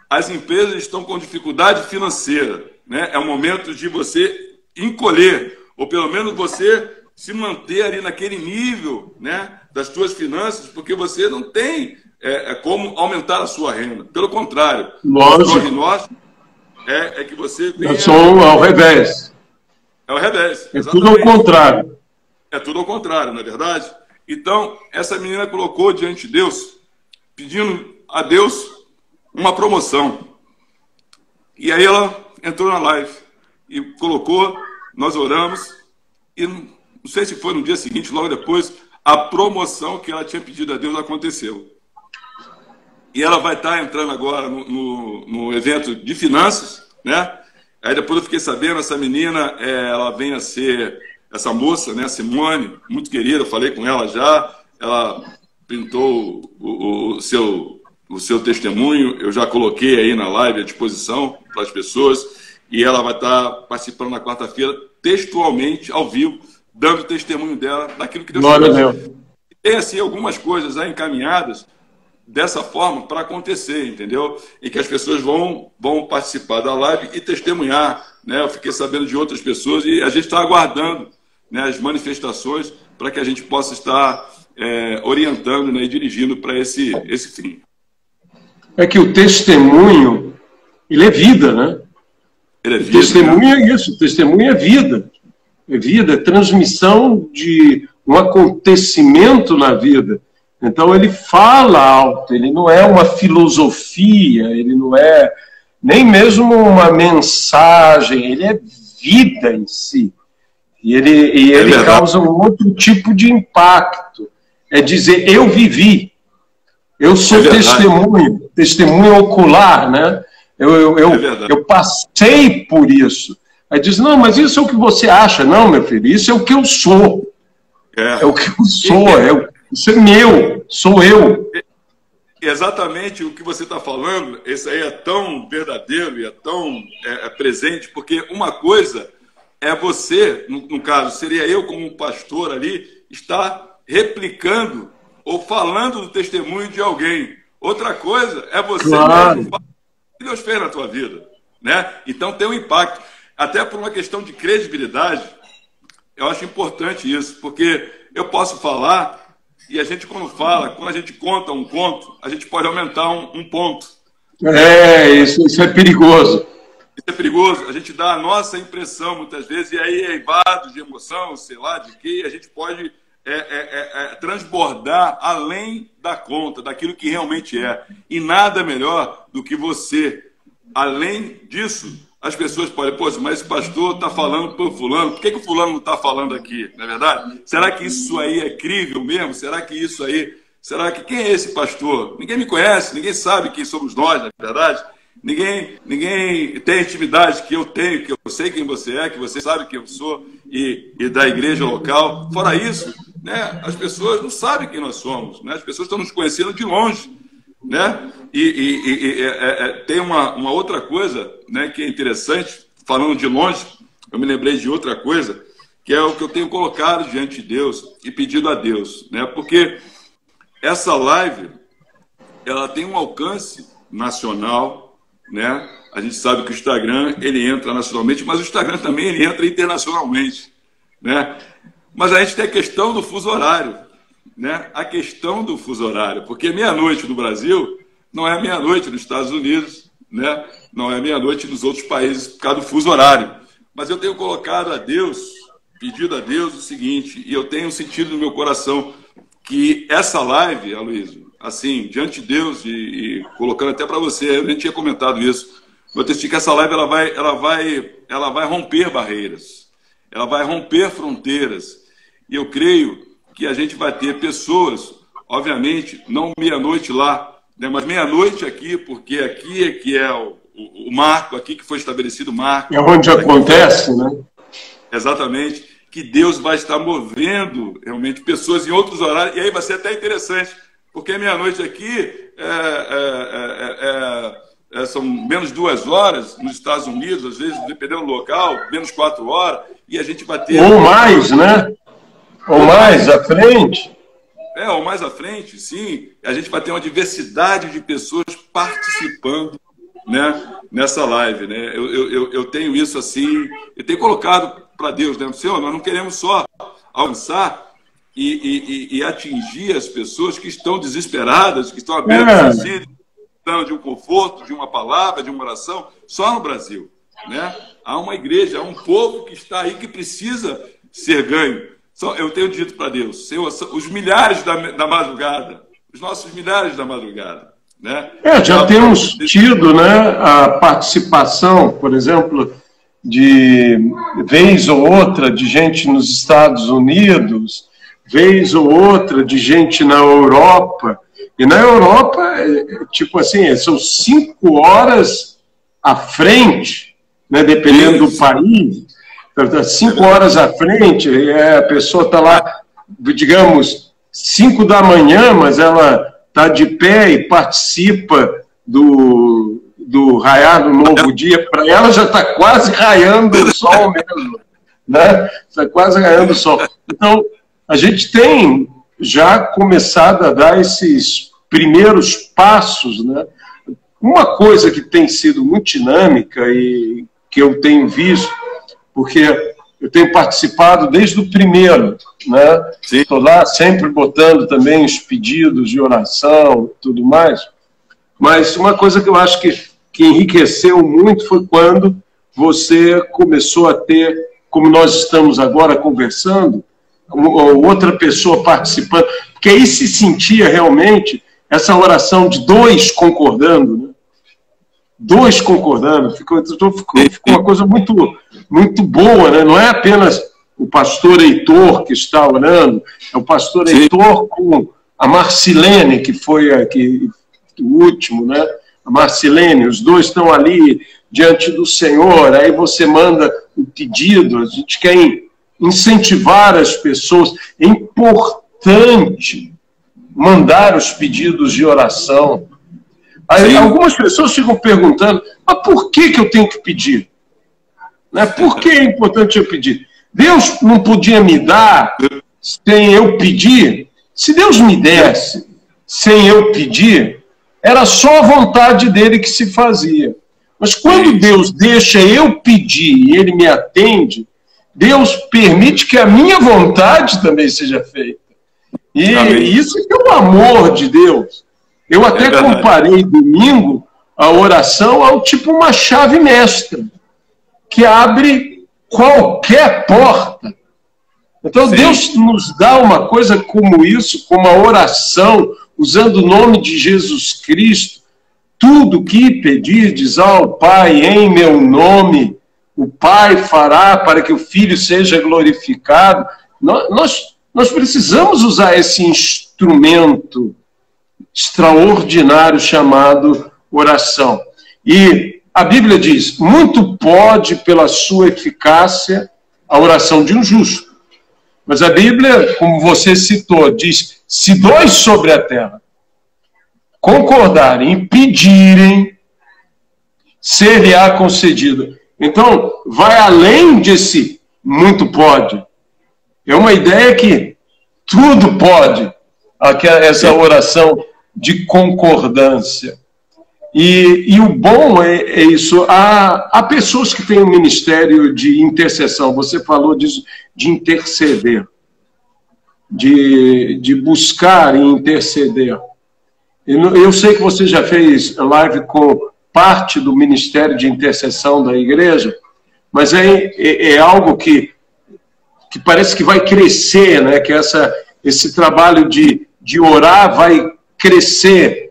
as empresas estão com dificuldade financeira, né, é o momento de você encolher, ou pelo menos você se manter ali naquele nível, né, das suas finanças, porque você não tem como aumentar a sua renda. Pelo contrário, lógico, nós que você venha... Eu sou ao revés. É o revés. É tudo ao contrário. É tudo ao contrário, não é verdade? Então, essa menina colocou diante de Deus, pedindo a Deus uma promoção. E aí ela entrou na live e colocou, nós oramos, e não sei se foi no dia seguinte, logo depois, a promoção que ela tinha pedido a Deus aconteceu. E ela vai estar entrando agora no evento de finanças, né? Aí depois eu fiquei sabendo, essa menina, ela vem a ser, essa moça, né, Simone, muito querida, eu falei com ela já, ela printou o seu testemunho, eu já coloquei aí na live à disposição para as pessoas, e ela vai estar participando na quarta-feira, textualmente, ao vivo, dando testemunho dela, daquilo que Deus fez. tem, assim, algumas coisas já encaminhadas dessa forma para acontecer, entendeu? E que as pessoas vão participar da live e testemunhar, né? Eu fiquei sabendo de outras pessoas e a gente está aguardando, né, as manifestações para que a gente possa estar orientando, né, e dirigindo para esse fim. É que o testemunho, ele é vida, né? Ele é vida, testemunho, né? É isso, testemunho é vida. É vida, é transmissão de um acontecimento na vida. Então ele fala alto, ele não é uma filosofia, ele não é nem mesmo uma mensagem, ele é vida em si. E ele causa um outro tipo de impacto. É dizer, eu vivi, eu sou testemunho ocular, né? Eu passei por isso. Aí diz, não, mas isso é o que você acha. Não, meu filho, isso é o que eu sou. É o que eu sou, isso é meu, sou eu. Exatamente o que você está falando, esse aí é tão verdadeiro e é tão presente, porque uma coisa é você, no caso, seria eu como pastor ali, estar replicando ou falando do testemunho de alguém. Outra coisa é você mesmo falar o que Deus fez na tua vida, né? Então tem um impacto. Até por uma questão de credibilidade, eu acho importante isso, porque eu posso falar... E a gente, quando a gente conta um conto, a gente pode aumentar um ponto. Isso é perigoso. Isso é perigoso. A gente dá a nossa impressão, muitas vezes, e aí é invado de emoção, sei lá, de que a gente pode transbordar além da conta, daquilo que realmente é. E nada melhor do que você. Além disso, as pessoas podem, poxa, mas esse pastor está falando para o fulano, por que o fulano não está falando aqui, não é verdade? Será que isso aí é crível mesmo? Será que quem é esse pastor? Ninguém me conhece, ninguém sabe quem somos nós, na verdade. Ninguém tem a intimidade que eu tenho, que eu sei quem você é, que você sabe quem eu sou e da igreja local. Fora isso, né, as pessoas não sabem quem nós somos, né? As pessoas estão nos conhecendo de longe, né? Tem uma outra coisa, né, que é interessante, falando de longe, eu me lembrei de outra coisa, que é o que eu tenho colocado diante de Deus e pedido a Deus, né? Porque essa live, ela tem um alcance nacional, né? A gente sabe que o Instagram, ele entra nacionalmente, mas o Instagram também ele entra internacionalmente, né? Mas a gente tem a questão do fuso horário, né? A questão do fuso horário, porque meia-noite no Brasil não é meia-noite nos Estados Unidos, né? Não é meia-noite nos outros países por causa do fuso horário. Mas eu tenho colocado a Deus, pedido a Deus o seguinte, e eu tenho sentido no meu coração que essa live, Aloysio, assim, diante de Deus e colocando até para você, eu nem tinha comentado isso, eu testifico que essa live ela vai romper barreiras, ela vai romper fronteiras, e eu creio que a gente vai ter pessoas, obviamente, não meia-noite lá, né, mas meia-noite aqui, porque aqui é que é o marco, aqui que foi estabelecido o marco. É onde acontece, né? Exatamente, que Deus vai estar movendo realmente pessoas em outros horários, e aí vai ser até interessante, porque meia-noite aqui são menos 2 horas nos Estados Unidos, às vezes, dependendo do local, menos 4 horas, e a gente vai ter... Ou mais, né? Ou mais à frente. Ou mais à frente, sim. A gente vai ter uma diversidade de pessoas participando, né, nessa live, né? Eu tenho isso assim, eu tenho colocado para Deus, né? Senhor, nós não queremos só alcançar e atingir as pessoas que estão desesperadas, que estão abertas, precisando de um conforto, de uma palavra, de uma oração, só no Brasil, né? Há uma igreja, há um povo que está aí que precisa ser ganho. Eu tenho dito para Deus, Senhor, os milhares da madrugada, os nossos milhares da madrugada, né? Já temos tido, né, a participação, por exemplo, de vez ou outra de gente nos Estados Unidos, vez ou outra de gente na Europa. E na Europa, tipo assim, são 5 horas à frente, né, dependendo do país. 5 horas à frente, a pessoa está lá, digamos, 5 da manhã, mas ela está de pé e participa do raiar do novo dia. Para ela já está quase raiando o sol mesmo, né? Está quase raiando o sol. Então, a gente tem já começado a dar esses primeiros passos, né? Uma coisa que tem sido muito dinâmica e que eu tenho visto, porque eu tenho participado desde o primeiro, né? Estou lá sempre botando também os pedidos de oração e tudo mais, mas uma coisa que eu acho que enriqueceu muito foi quando você começou a ter, como nós estamos agora conversando, outra pessoa participando, porque aí se sentia realmente essa oração de dois concordando, né? Dois concordando, ficou uma coisa muito boa, né? Não é apenas o pastor Heitor que está orando, é o pastor Heitor com a Marcilene, que foi aqui, o último, né? A Marcilene, os dois estão ali diante do Senhor, aí você manda o pedido, a gente quer incentivar as pessoas, é importante mandar os pedidos de oração. Aí, algumas pessoas ficam perguntando, mas por que eu tenho que pedir? Né? Por que é importante eu pedir? Deus não podia me dar sem eu pedir? Se Deus me desse sem eu pedir, era só a vontade dele que se fazia. Mas quando Deus deixa eu pedir e ele me atende, Deus permite que a minha vontade também seja feita. E isso é o amor de Deus. Eu até comparei domingo a oração ao tipo uma chave mestra, que abre qualquer porta. Então Deus nos dá uma coisa como isso, como a oração, usando o nome de Jesus Cristo. Tudo que pedirdes ao Pai em meu nome, o Pai fará para que o Filho seja glorificado. Nós precisamos usar esse instrumento extraordinário chamado oração. E a Bíblia diz, muito pode pela sua eficácia a oração de um justo. Mas a Bíblia, como você citou, diz, se dois sobre a terra concordarem e pedirem, ser-lhe-á concedido. Então, vai além desse muito pode. É uma ideia que tudo pode, essa oração de concordância. E o bom é isso. Há pessoas que têm um ministério de intercessão. Você falou disso, de interceder, de buscar e interceder. Eu sei que você já fez live com parte do ministério de intercessão da igreja, mas é algo que parece que vai crescer, né? Que esse trabalho de orar vai crescer.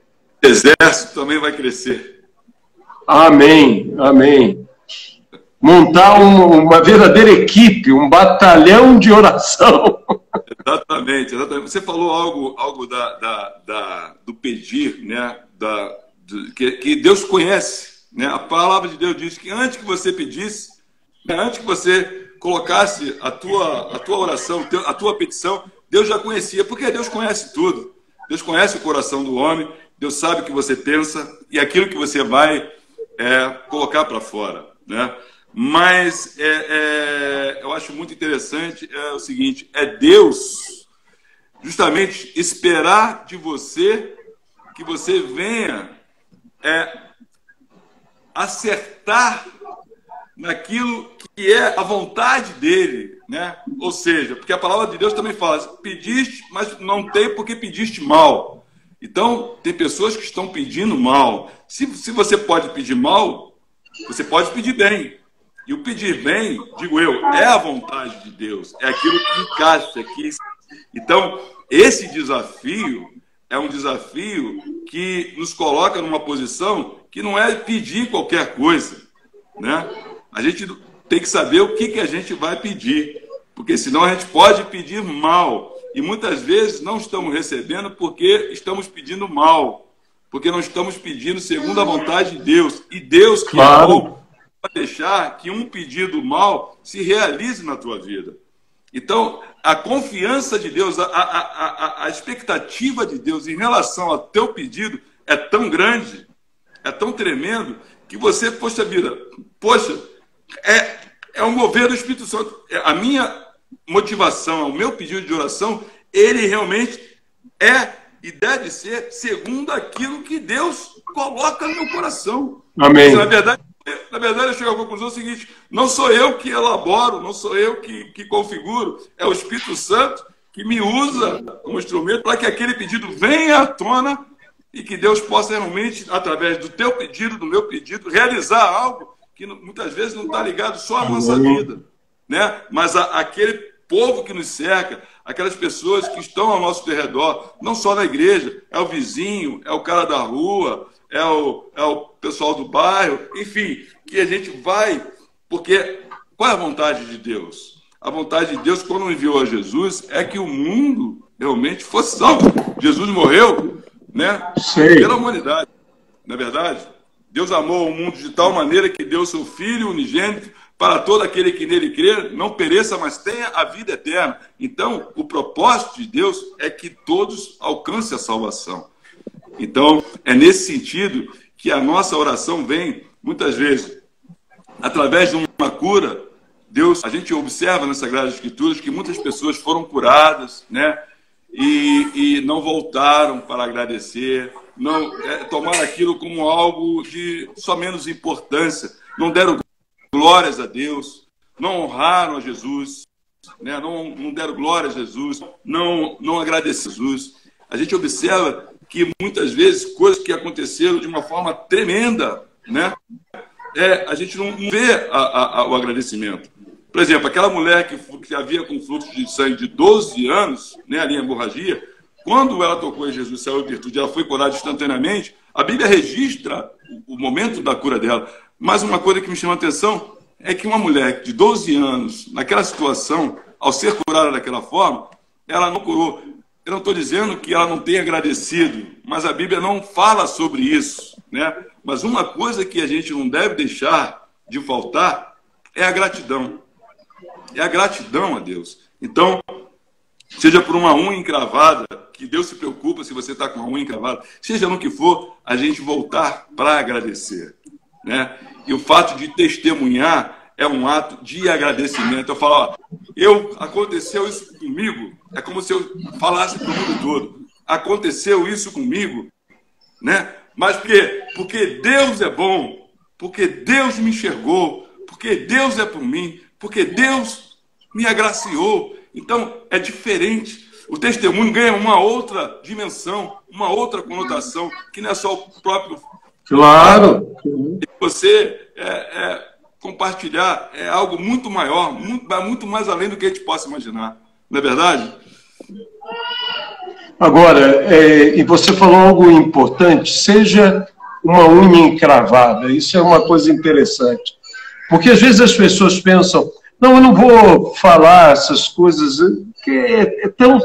O exército também vai crescer. Amém, amém. Montar uma verdadeira equipe, um batalhão de oração. Exatamente, exatamente. Você falou algo do pedir, né? Que Deus conhece, né? A palavra de Deus diz que antes que você pedisse, antes que você colocasse a tua oração, a tua petição, Deus já conhecia, porque Deus conhece tudo. Deus conhece o coração do homem, Deus sabe o que você pensa e aquilo que você vai colocar para fora, né? Mas eu acho muito interessante o seguinte, Deus justamente esperar de você que você venha acertar naquilo que é a vontade dele, né? Ou seja, porque a palavra de Deus também fala, pediste, mas não tem porque pediste mal. Então, tem pessoas que estão pedindo mal. Se você pode pedir mal, você pode pedir bem. E o pedir bem, digo eu, é a vontade de Deus, é aquilo que encaixa aqui. Então, esse desafio é um desafio que nos coloca numa posição que não é pedir qualquer coisa, né? A gente tem que saber o que a gente vai pedir, porque senão a gente pode pedir mal. E muitas vezes não estamos recebendo porque estamos pedindo mal, porque não estamos pedindo segundo a vontade de Deus. E Deus que é bom vai deixar que um pedido mal se realize na tua vida. Então, a confiança de Deus, a expectativa de Deus em relação ao teu pedido é tão grande, é tão tremendo, que você, poxa vida, é um mover do Espírito Santo. A minha motivação, o meu pedido de oração ele realmente é e deve ser segundo aquilo que Deus coloca no meu coração. Amém. Na verdade, eu chego à conclusão seguinte: não sou eu que elaboro, não sou eu que configuro, é o Espírito Santo que me usa como instrumento para que aquele pedido venha à tona e que Deus possa realmente, através do teu pedido, do meu pedido, realizar algo que muitas vezes não está ligado só à nossa vida, né? Mas aquele povo que nos cerca, aquelas pessoas que estão ao nosso redor, não só na igreja, é o vizinho, é o cara da rua, é o pessoal do bairro, enfim, que a gente vai, porque qual é a vontade de Deus? A vontade de Deus, quando enviou a Jesus, é que o mundo realmente fosse salvo. Jesus morreu, né, pela humanidade, não é verdade? Deus amou o mundo de tal maneira que deu seu Filho unigênito para todo aquele que nele crer, não pereça, mas tenha a vida eterna. Então, o propósito de Deus é que todos alcancem a salvação. Então, é nesse sentido que a nossa oração vem, muitas vezes, através de uma cura. Deus, a gente observa nas Sagradas Escrituras que muitas pessoas foram curadas, né? E não voltaram para agradecer, não tomaram aquilo como algo de só menos importância, não deram glórias a Deus, não honraram a Jesus, né? Não deram glória a Jesus, não agradeceram a Jesus. A gente observa que muitas vezes coisas que aconteceram de uma forma tremenda, né? A gente não vê o agradecimento. Por exemplo, aquela mulher que havia com fluxo de sangue de 12 anos, né, ali em hemorragia, quando ela tocou em Jesus, saiu em virtude, ela foi curada instantaneamente. A Bíblia registra o momento da cura dela. Mas uma coisa que me chama a atenção é que uma mulher de 12 anos, naquela situação, ao ser curada daquela forma, ela não curou. Eu não estou dizendo que ela não tenha agradecido, mas a Bíblia não fala sobre isso, né? Mas uma coisa que a gente não deve deixar de faltar é a gratidão. É a gratidão a Deus. Então, seja por uma unha encravada, que Deus se preocupa se você está com uma unha encravada, seja no que for, a gente voltar para agradecer, né? E o fato de testemunhar é um ato de agradecimento. Eu falo, aconteceu isso comigo, é como se eu falasse para o mundo todo. Aconteceu isso comigo, né? Mas por quê? Porque Deus é bom, porque Deus me enxergou, porque Deus é por mim, porque Deus me agraciou. Então, é diferente. O testemunho ganha uma outra dimensão, uma outra conotação, que não é só o próprio... Claro! Você compartilhar é algo muito maior, muito mais além do que a gente possa imaginar. Não é verdade? Agora, e você falou algo importante, seja uma unha encravada. Isso é uma coisa interessante. Porque às vezes as pessoas pensam, não, eu não vou falar essas coisas, que é tão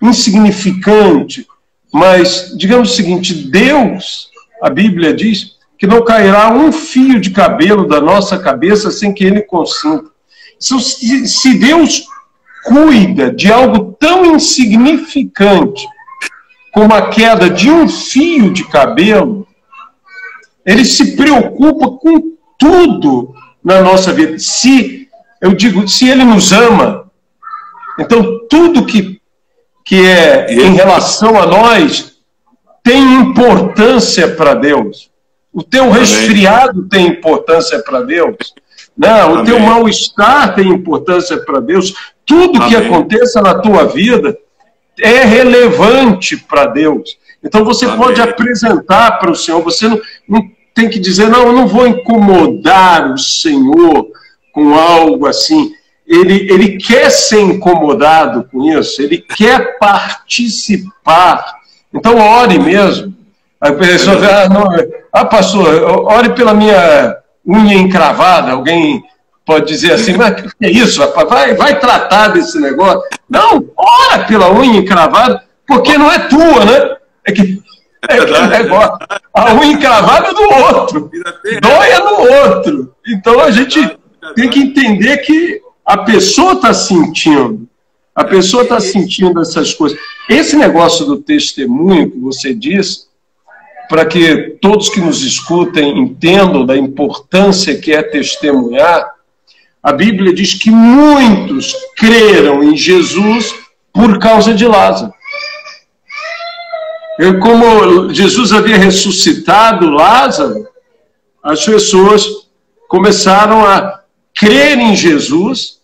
insignificante. Mas, digamos o seguinte, Deus, a Bíblia diz, que não cairá um fio de cabelo da nossa cabeça sem que Ele consinta. Se Deus cuida de algo tão insignificante como a queda de um fio de cabelo, Ele se preocupa com tudo na nossa vida. Se Ele nos ama, então tudo que é em relação a nós tem importância para Deus. O teu resfriado tem importância para Deus. Não, o teu mal-estar tem importância para Deus. Tudo que aconteça na tua vida é relevante para Deus. Então você pode apresentar para o Senhor. Você não tem que dizer, não, eu não vou incomodar o Senhor com algo assim. Ele quer ser incomodado com isso. Ele quer participar. Então ore mesmo. A pessoa diz, pastor, ore pela minha unha encravada. Alguém pode dizer assim, mas o que é isso, rapaz? Vai tratar desse negócio. Não, ora pela unha encravada, porque não é tua, né? É que negócio. A unha encravada é do outro. Dói é do outro. Então a gente tem que entender que a pessoa está sentindo. A pessoa está sentindo essas coisas. Esse negócio do testemunho que você disse, para que todos que nos escutem entendam da importância que é testemunhar, a Bíblia diz que muitos creram em Jesus por causa de Lázaro. Como Jesus havia ressuscitado Lázaro, as pessoas começaram a crer em Jesus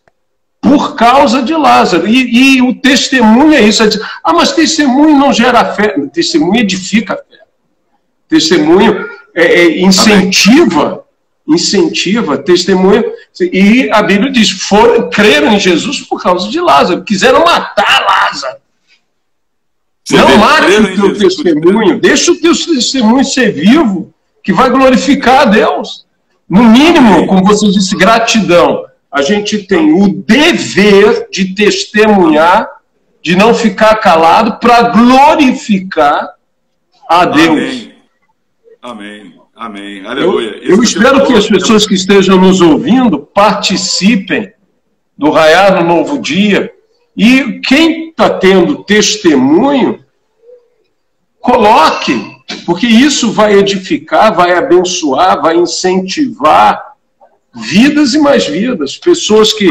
por causa de Lázaro. E o testemunho é isso. Mas testemunho não gera fé. Testemunho edifica a fé. Testemunho incentiva, testemunho. E a Bíblia diz, creram em Jesus por causa de Lázaro. Quiseram matar Lázaro. Não mate o teu testemunho. Deixa o teu testemunho ser vivo, que vai glorificar a Deus. No mínimo, como você disse, gratidão. A gente tem o dever de testemunhar, de não ficar calado, para glorificar a Deus. Amém. Amém. Aleluia. Eu espero que as pessoas que estejam nos ouvindo participem do Raiar no Novo Dia. E quem está tendo testemunho, coloque, porque isso vai edificar, vai abençoar, vai incentivar vidas e mais vidas. Pessoas que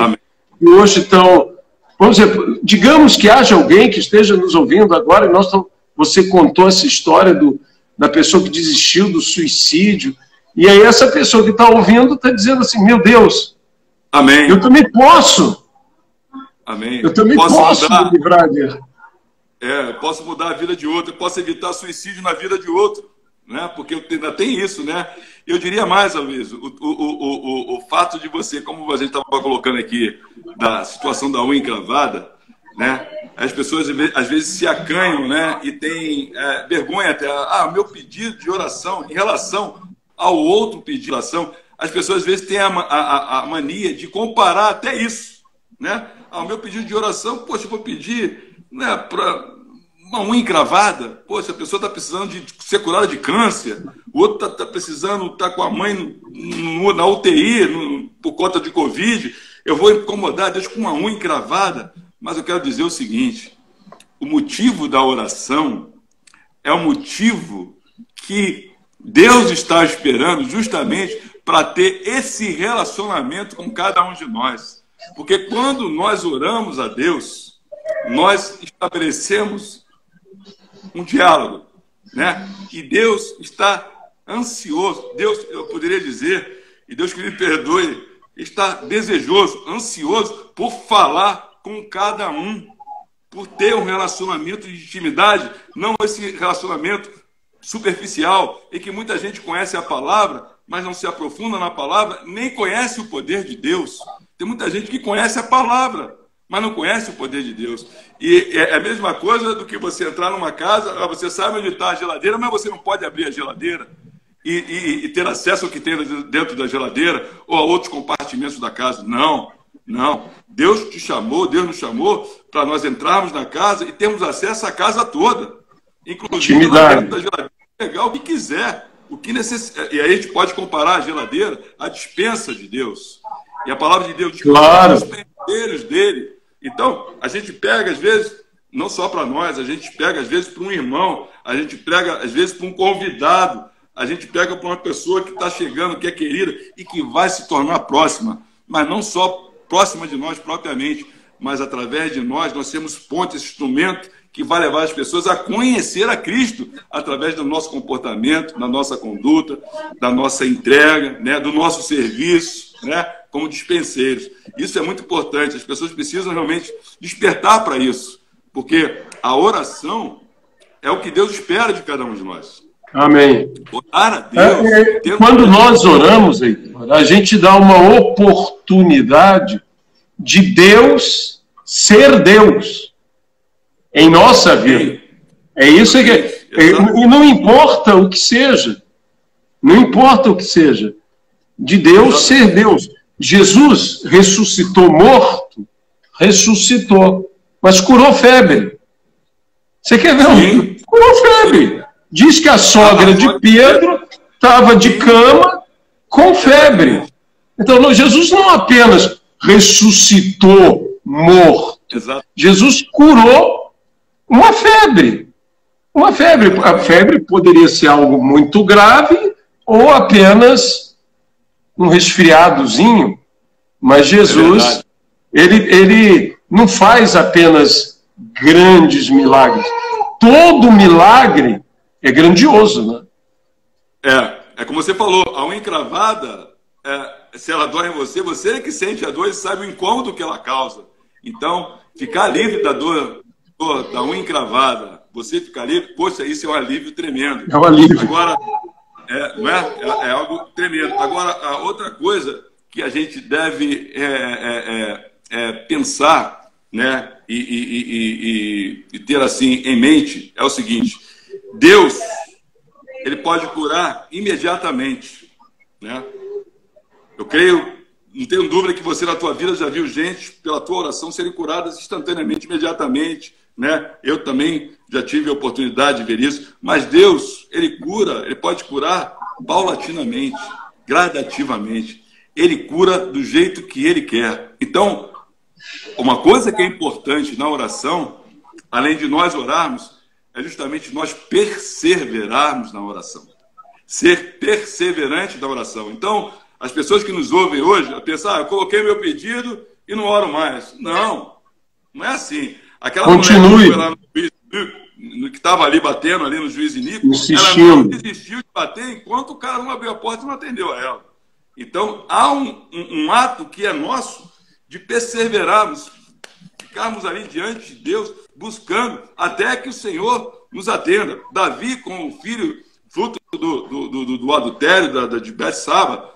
hoje estão... Vamos dizer, digamos que haja alguém que esteja nos ouvindo agora, e você contou essa história da pessoa que desistiu do suicídio, e aí essa pessoa que está ouvindo está dizendo assim, meu Deus, amém. Eu também posso. Amém. Eu também posso me livrar dele. Posso mudar a vida de outro, eu posso evitar suicídio na vida de outro, né? Porque ainda tem isso, né? Eu diria mais, Aloysio, o fato de você, como a gente estava colocando aqui, da situação da unha encravada, né? As pessoas às vezes se acanham, né? E têm vergonha até. O meu pedido de oração em relação ao outro pedido de oração, as pessoas às vezes têm a mania de comparar até isso, né? O meu pedido de oração, poxa, eu vou pedir, né, para uma unha encravada, poxa, a pessoa está precisando de ser curada de câncer, o outro está precisando, está com a mãe na UTI por conta de Covid, eu vou incomodar Deus com uma unha encravada. Mas eu quero dizer o seguinte, o motivo da oração é o motivo que Deus está esperando justamente para ter esse relacionamento com cada um de nós. Porque quando nós oramos a Deus, nós estabelecemos um diálogo, né? E Deus está ansioso. Deus, eu poderia dizer, e Deus que me perdoe, está desejoso, ansioso por falar com cada um, por ter um relacionamento de intimidade, não esse relacionamento superficial, em que muita gente conhece a palavra, mas não se aprofunda na palavra, nem conhece o poder de Deus. Tem muita gente que conhece a palavra, mas não conhece o poder de Deus. E é a mesma coisa do que você entrar numa casa, você sabe onde está a geladeira, mas você não pode abrir a geladeira e ter acesso ao que tem dentro da geladeira ou a outros compartimentos da casa. Não. Deus te chamou, Deus nos chamou para nós entrarmos na casa e termos acesso à casa toda. Inclusive dentro da geladeira, pegar o que quiser. E aí a gente pode comparar a geladeira à despensa de Deus. E a palavra de Deus diz os penseiros dele. Então, a gente pega, às vezes, não só para nós, a gente pega, às vezes, para um irmão, a gente pega, às vezes, para um convidado, a gente pega para uma pessoa que está chegando, que é querida e que vai se tornar próxima. Mas não só próxima de nós propriamente, mas através de nós temos ponte, esse instrumento que vai levar as pessoas a conhecer a Cristo através do nosso comportamento, da nossa conduta, da nossa entrega, né, do nosso serviço, né, como dispenseiros. Isso é muito importante, as pessoas precisam realmente despertar para isso, porque a oração é o que Deus espera de cada um de nós. Amém. Orar a Deus. Quando nós oramos, Heitor, a gente dá uma oportunidade de Deus ser Deus em nossa vida. É isso que... E não importa o que seja. Não importa o que seja. De Deus ser Deus. Jesus ressuscitou morto? Ressuscitou. Mas curou febre. Você quer ver? Curou febre. Diz que a sogra de Pedro estava de cama com febre. Então, Jesus não apenas ressuscitou morto. Jesus curou uma febre. Uma febre. A febre poderia ser algo muito grave ou apenas um resfriadozinho. Mas Jesus, ele não faz apenas grandes milagres. Todo milagre é grandioso, né? É como você falou, a unha encravada, se ela dói em você, você é que sente a dor e sabe o incômodo que ela causa. Então, ficar livre da dor da unha encravada, você ficar livre, poxa, isso é um alívio tremendo. É um alívio. Agora, não é? É algo tremendo. Agora, a outra coisa que a gente deve pensar, né, e ter assim em mente é o seguinte: Deus, ele pode curar imediatamente, né? Eu creio, não tenho dúvida que você na tua vida já viu gente pela tua oração serem curadas instantaneamente, imediatamente, né? Eu também já tive a oportunidade de ver isso, mas Deus, ele cura, ele pode curar paulatinamente, gradativamente. Ele cura do jeito que ele quer. Então, uma coisa que é importante na oração, além de nós orarmos, é justamente nós perseverarmos na oração. Ser perseverante na oração. Então, as pessoas que nos ouvem hoje, pensam, eu coloquei meu pedido e não oro mais. Não, não é assim. Aquela Continue. mulher que estava ali batendo ali no juiz Inico, ela não desistiu de bater enquanto o cara não abriu a porta e não atendeu a ela. Então, há um ato que é nosso de perseverarmos, ficarmos ali diante de Deus, buscando até que o Senhor nos atenda. Davi, com o filho, fruto do adultério de Betsaba,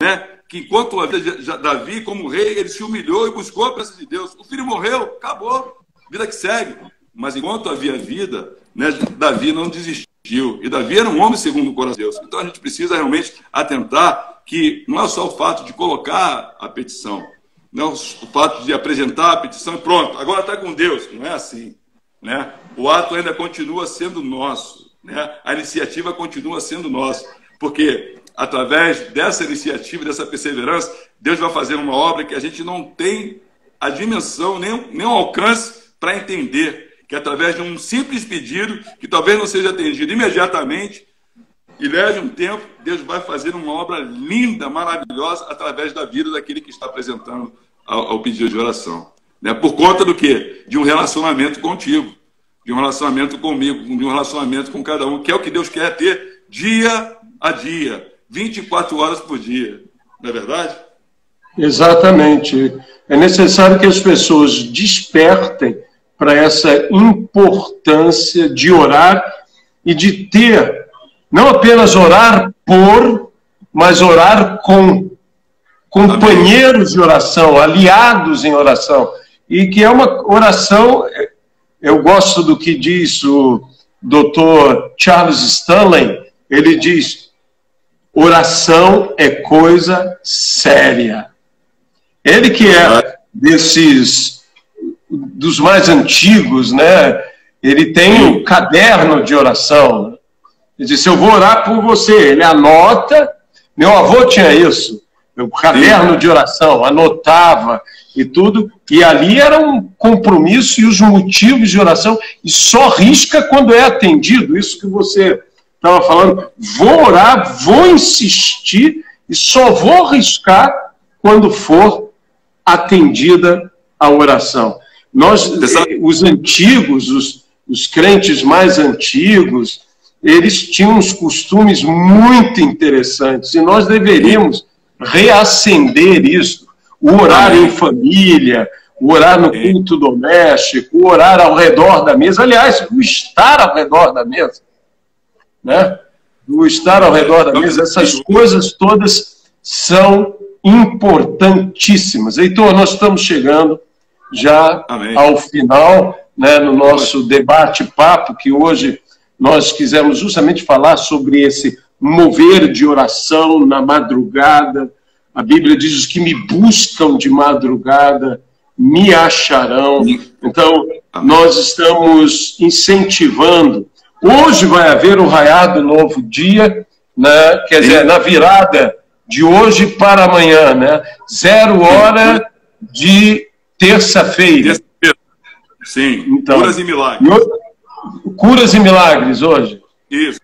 né? Que enquanto a vida de Davi, como rei, ele se humilhou e buscou a presença de Deus. O filho morreu, acabou, vida que segue. Mas enquanto havia vida, né, Davi não desistiu. E Davi era um homem segundo o coração de Deus. Então a gente precisa realmente atentar que não é só o fato de colocar a petição, não é o fato de apresentar a petição e pronto, agora está com Deus. Não é assim, né? O ato ainda continua sendo nosso, né? A iniciativa continua sendo nossa, porque através dessa iniciativa, dessa perseverança, Deus vai fazer uma obra que a gente não tem a dimensão, nem o alcance para entender, que através de um simples pedido, que talvez não seja atendido imediatamente, e leve um tempo, Deus vai fazer uma obra linda, maravilhosa, através da vida daquele que está apresentando ao pedido de oração. Né? Por conta do quê? De um relacionamento contigo, de um relacionamento comigo, de um relacionamento com cada um, que é o que Deus quer ter dia a dia, 24 horas por dia. Não é verdade? Exatamente. É necessário que as pessoas despertem para essa importância de orar e de ter, não apenas orar por, mas orar com companheiros de oração, aliados em oração. E que é uma oração, eu gosto do que diz o Dr. Charles Stanley, ele diz, oração é coisa séria. Ele que é dos mais antigos, né? Ele tem um caderno de oração. Ele diz, eu vou orar por você. Ele anota, meu avô tinha isso, o caderno de oração, anotava e tudo, e ali era um compromisso e os motivos de oração, e só risca quando é atendido, isso que você estava falando, vou orar, vou insistir, e só vou riscar quando for atendida a oração. Nós, os antigos, os crentes mais antigos, eles tinham uns costumes muito interessantes, e nós deveríamos reacender isso, o orar em família, o orar no culto doméstico, o orar ao redor da mesa, aliás, o estar ao redor da mesa, né? O estar ao redor da mesa, essas coisas todas são importantíssimas. Heitor, nós estamos chegando já ao final, né, no nosso debate-papo, que hoje nós quisemos justamente falar sobre esse mover de oração na madrugada. A Bíblia diz, os que me buscam de madrugada me acharão. Então, nós estamos incentivando. Hoje vai haver o raiar do novo dia, né? Quer dizer, na virada de hoje para amanhã, né? 0 hora de terça-feira. Sim, então, curas e milagres. Curas e milagres hoje. Isso.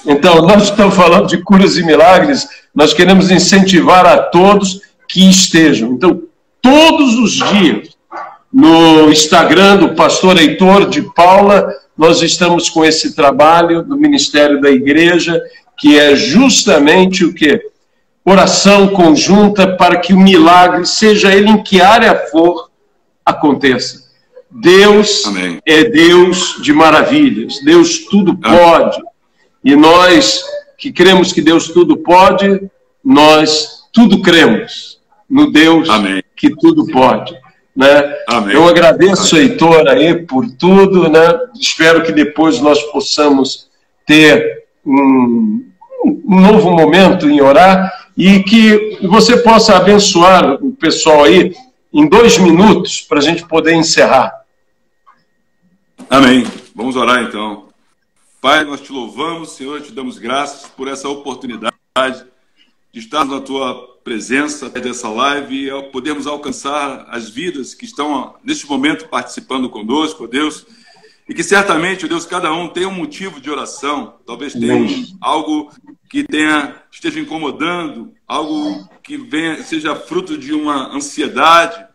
Então, nós estamos falando de curas e milagres, nós queremos incentivar a todos que estejam. Então, todos os dias, no Instagram do pastor Heitor de Paula, nós estamos com esse trabalho do Ministério da Igreja, que é justamente o quê? Oração conjunta para que o milagre, seja ele em que área for, aconteça. Deus Amém. É Deus de maravilhas, Deus tudo pode. E nós que cremos que Deus tudo pode, nós tudo cremos no Deus Amém. Que tudo pode. Né? Amém. Eu agradeço, Amém. Heitor, aí, por tudo. Né? Espero que depois nós possamos ter um novo momento em orar e que você possa abençoar o pessoal aí em 2 minutos para a gente poder encerrar. Amém. Vamos orar então. Pai, nós te louvamos, Senhor, te damos graças por essa oportunidade de estar na tua presença dessa live e podermos alcançar as vidas que estão neste momento participando conosco, ó Deus, e que certamente, ó Deus, cada um tem um motivo de oração, talvez tenha algo que esteja incomodando, algo que seja fruto de uma ansiedade,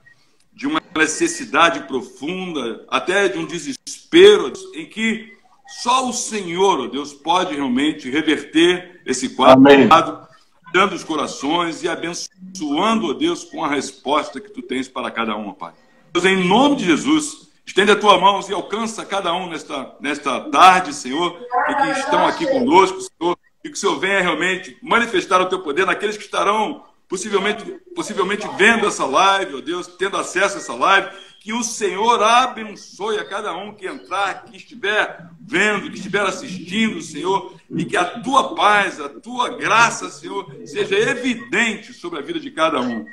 de uma necessidade profunda, até de um desespero, em que só o Senhor, ó Deus, pode realmente reverter esse quadro, dando os corações e abençoando, ó Deus, com a resposta que tu tens para cada um, ó Pai. Deus, em nome de Jesus, estende a tua mão e alcança cada um nesta tarde, Senhor, e que estão aqui conosco, Senhor, e que o Senhor venha realmente manifestar o teu poder naqueles que estarão possivelmente vendo essa live, ó Deus, tendo acesso a essa live, que o Senhor abençoe a cada um que entrar, que estiver vendo, que estiver assistindo, Senhor, e que a tua paz, a tua graça, Senhor, seja evidente sobre a vida de cada um.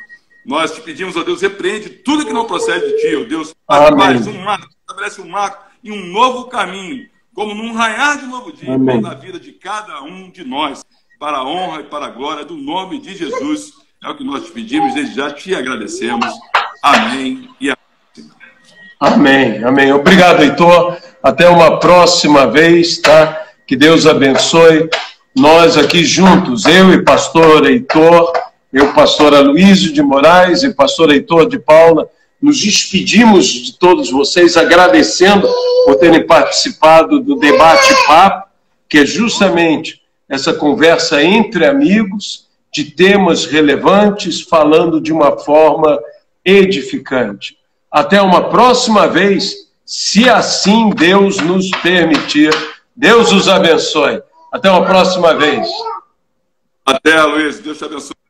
Nós te pedimos, ó Deus, repreende tudo que não procede de ti, ó Deus, faz um marco, estabelece um marco e um novo caminho, como num raiar de novo dia, na vida de cada um de nós, para a honra e para a glória do nome de Jesus. É o que nós te pedimos, desde já te agradecemos. Amém e amém. Amém, amém. Obrigado, Heitor. Até uma próxima vez, tá? Que Deus abençoe. Nós aqui juntos, eu e pastor Heitor, eu, pastor Aloísio de Moraes e pastor Heitor de Paula, nos despedimos de todos vocês, agradecendo por terem participado do debate-papo, que é justamente essa conversa entre amigos, de temas relevantes, falando de uma forma edificante. Até uma próxima vez, se assim Deus nos permitir. Deus os abençoe. Até uma próxima vez. Até, Luiz. Deus te abençoe.